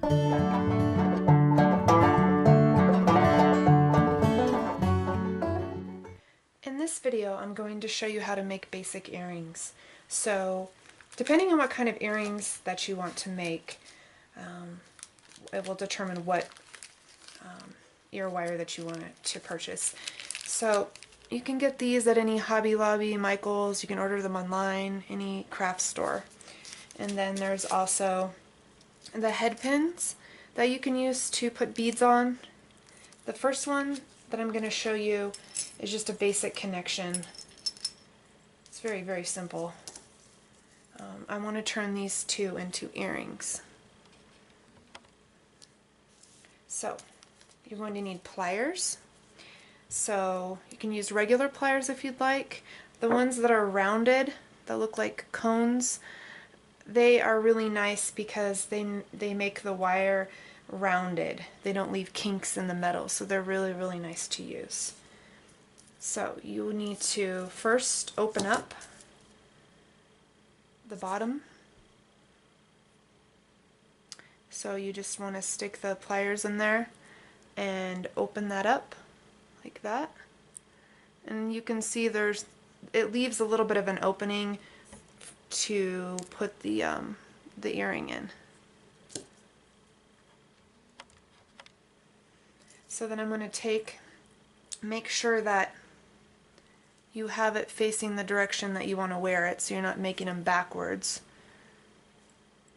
In this video, I'm going to show you how to make basic earrings. So, depending on what kind of earrings that you want to make, it will determine what ear wire that you want to purchase. So, you can get these at any Hobby Lobby, Michaels, you can order them online, any craft store. And then there's also the head pins that you can use to put beads on. The first one that I'm going to show you is just a basic connection. It's very, very simple. I want to turn these two into earrings. So, you're going to need pliers. So, you can use regular pliers if you'd like. The ones that are rounded, that look like cones, they are really nice because they make the wire rounded. They don't leave kinks in the metal, so they're really, really nice to use. So you need to first open up the bottom. So you just want to stick the pliers in there and open that up like that. And you can see it leaves a little bit of an opening to put the earring in. So then I'm going to make sure that you have it facing the direction that you want to wear it, so you're not making them backwards.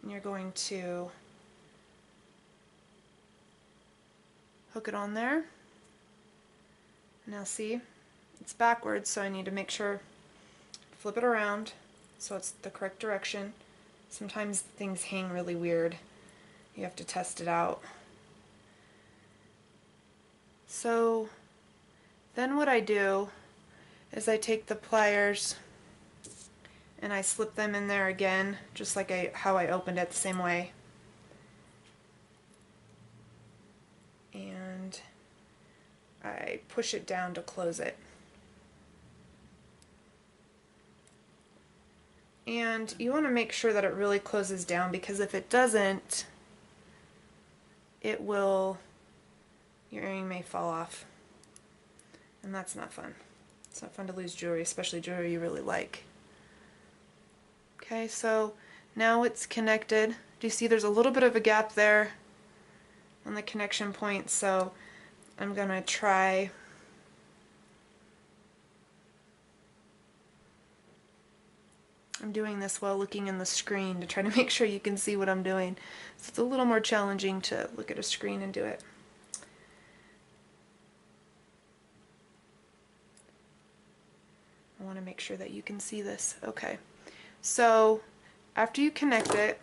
And you're going to hook it on there. Now see, it's backwards, so I need to make sure, flip it around so it's the correct direction. Sometimes things hang really weird. You have to test it out. So then what I do is I take the pliers and I slip them in there again, just like how I opened it, the same way. And I push it down to close it. And you want to make sure that it really closes down, because if it doesn't, your earring may fall off. And that's not fun. It's not fun to lose jewelry, especially jewelry you really like. Okay, so now it's connected. Do you see there's a little bit of a gap there on the connection point? So I'm going to try I'm doing this while looking in the screen to try to make sure you can see what I'm doing. So it's a little more challenging to look at a screen and do it. I want to make sure that you can see this. Okay, so after you connect it,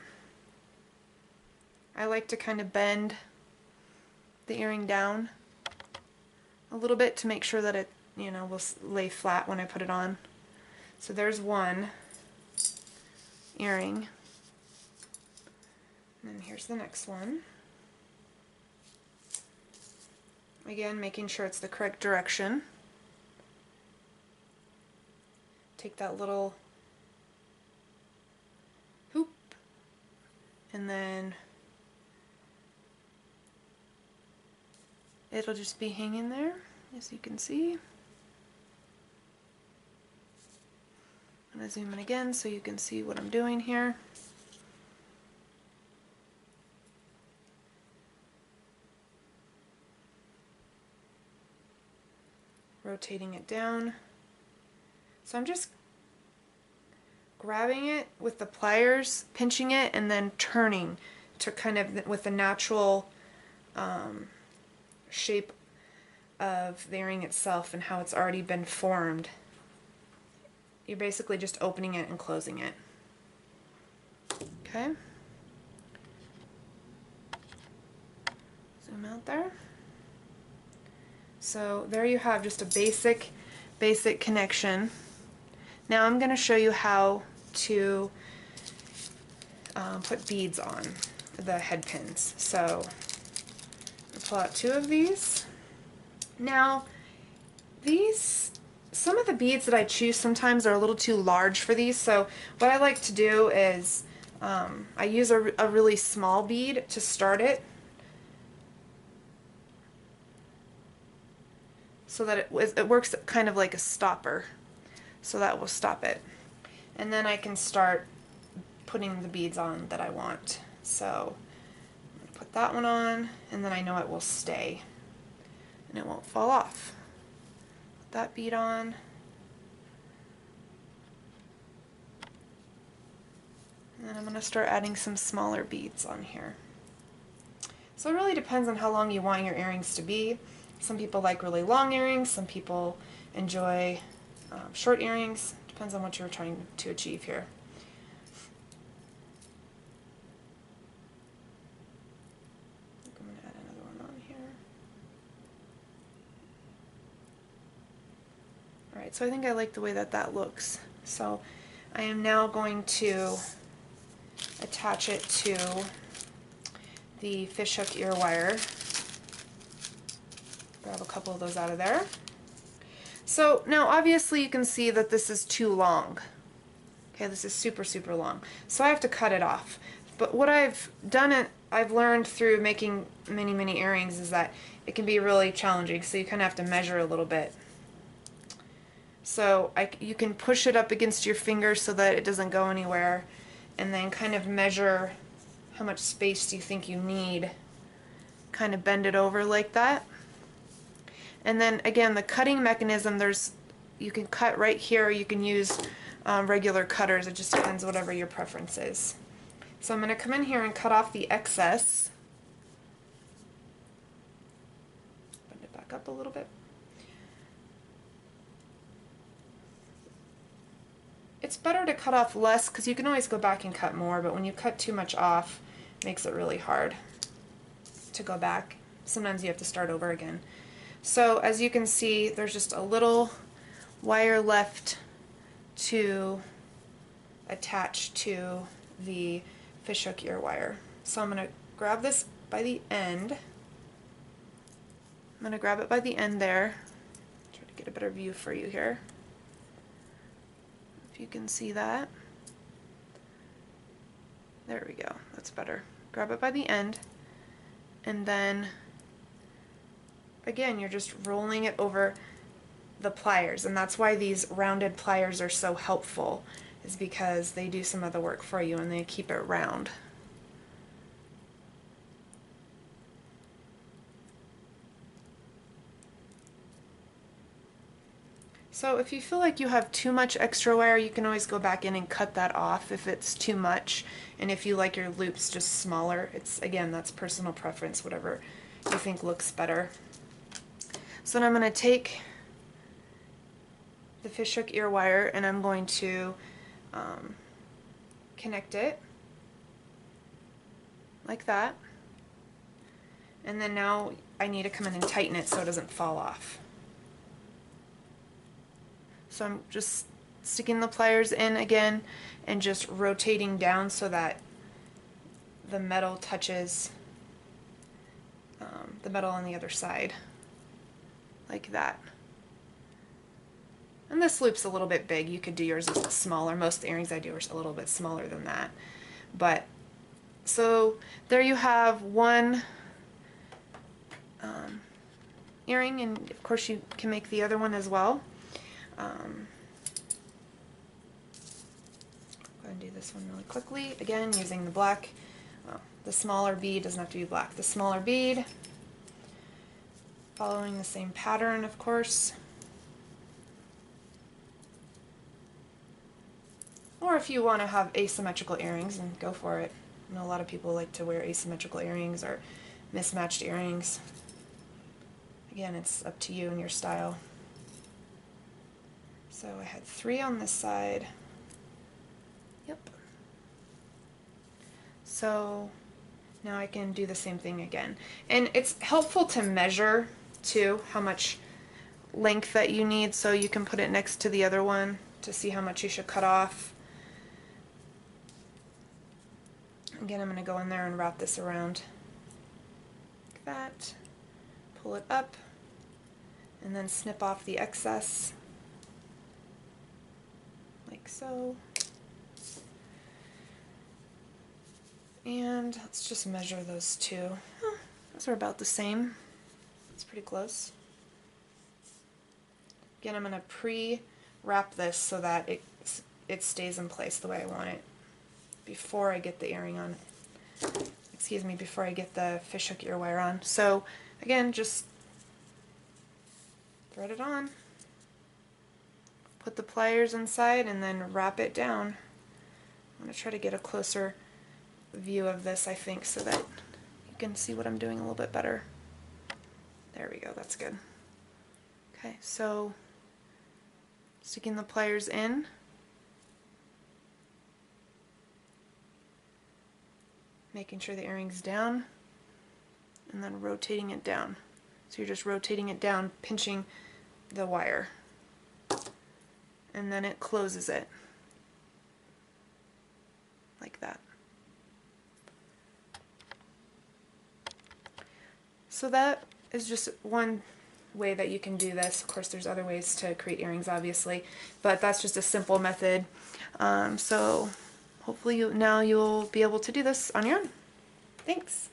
I like to kind of bend the earring down a little bit to make sure that it, will lay flat when I put it on. So there's one earring, and then here's the next one. Again, making sure it's the correct direction. Take that little hoop and then it'll just be hanging there, as you can see. I'm going to zoom in again so you can see what I'm doing here. Rotating it down. So I'm just grabbing it with the pliers, pinching it, and then turning to kind of with the natural shape of the earring itself and how it's already been formed. You're basically just opening it and closing it. Okay. Zoom out there. So there you have just a basic connection. Now I'm going to show you how to put beads on the head pins. So I'll pull out two of these. Now some of the beads that I choose sometimes are a little too large for these, so what I like to do is I use a really small bead to start it so that it works kind of like a stopper, so that will stop it. And then I can start putting the beads on that I want. So I'm going to put that one on, and then I know it will stay and it won't fall off. Put that bead on. And then I'm going to start adding some smaller beads on here. So it really depends on how long you want your earrings to be. Some people like really long earrings, some people enjoy short earrings. Depends on what you're trying to achieve here. I'm going to add another one on here. Alright, so I think I like the way that that looks. So I am now going to attach it to the fishhook ear wire. Grab a couple of those out of there. So now obviously you can see that this is too long. Okay, this is super, super long. So I have to cut it off. But what I've done, I've learned through making many, many earrings is that it can be really challenging, so you kind of have to measure a little bit. So you can push it up against your finger so that it doesn't go anywhere, and then kind of measure how much space you think you need. Kind of bend it over like that. And then again, the cutting mechanism, you can cut right here, or you can use regular cutters. It just depends whatever your preference is. So I'm going to come in here and cut off the excess. Bend it back up a little bit. It's better to cut off less because you can always go back and cut more, but when you cut too much off, it makes it really hard to go back. Sometimes you have to start over again. So as you can see, there's just a little wire left to attach to the fishhook ear wire. So I'm going to grab this by the end. I'm going to grab it by the end there. Try to get a better view for you here. If you can see that. There we go. That's better. Grab it by the end, and then again, you're just rolling it over the pliers, and that's why these rounded pliers are so helpful, is because they do some of the work for you and they keep it round. So if you feel like you have too much extra wire, you can always go back in and cut that off if it's too much, and if you like your loops just smaller, again, that's personal preference, whatever you think looks better. So then I'm going to take the fishhook ear wire and I'm going to connect it like that, and then now I need to come in and tighten it so it doesn't fall off. So I'm just sticking the pliers in again and just rotating down so that the metal touches the metal on the other side, like that. And this loop's a little bit big. You could do yours a little smaller. Most of the earrings I do are a little bit smaller than that. But so there you have one earring, and of course you can make the other one as well. Go ahead and do this one really quickly. Again, using the black, the smaller bead, doesn't have to be black, the smaller bead, following the same pattern, of course. Or if you want to have asymmetrical earrings, and go for it. I know a lot of people like to wear asymmetrical earrings or mismatched earrings. Again, it's up to you and your style. So I had 3 on this side. Yep. So now I can do the same thing again. And it's helpful to measure too how much length that you need, so you can put it next to the other one to see how much you should cut off. Again, I'm going to go in there and wrap this around like that, pull it up, and then snip off the excess like so. And let's just measure those two. Oh, those are about the same. It's pretty close. Again, I'm going to pre-wrap this so that it stays in place the way I want it before I get the earring on. Excuse me, before I get the fishhook ear wire on. So again, just thread it on, put the pliers inside, and then wrap it down. I'm going to try to get a closer view of this, I think, so that you can see what I'm doing a little bit better. There we go, that's good. Okay, so sticking the pliers in, making sure the earring's down, and then rotating it down. So you're just rotating it down, pinching the wire, and then it closes it like that. So that is just one way that you can do this. Of course, there's other ways to create earrings, obviously, but that's just a simple method. So hopefully now you'll be able to do this on your own. Thanks.